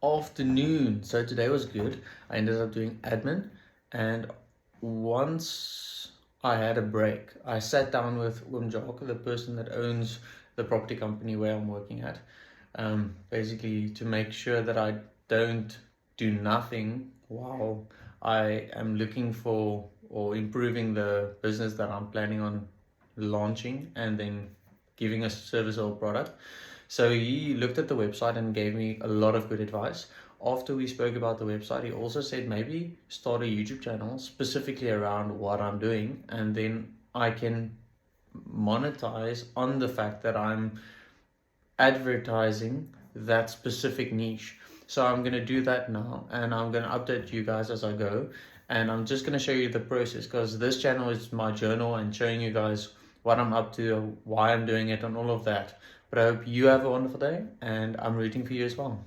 afternoon. So today was good. I ended up doing admin, and once I had a break, I sat down with Wimjok, the person that owns the property company where I'm working at, basically to make sure that I don't do nothing while I am looking for or improving the business that I'm planning on launching and then giving a service or product. So he looked at the website and gave me a lot of good advice. After we spoke about the website, he also said maybe start a YouTube channel specifically around what I'm doing, and then I can monetize on the fact that I'm advertising that specific niche. So I'm going to do that now, and I'm going to update you guys as I go. And I'm just going to show you the process, because this channel is my journal and showing you guys what I'm up to, why I'm doing it, and all of that. But I hope you have a wonderful day, and I'm rooting for you as well.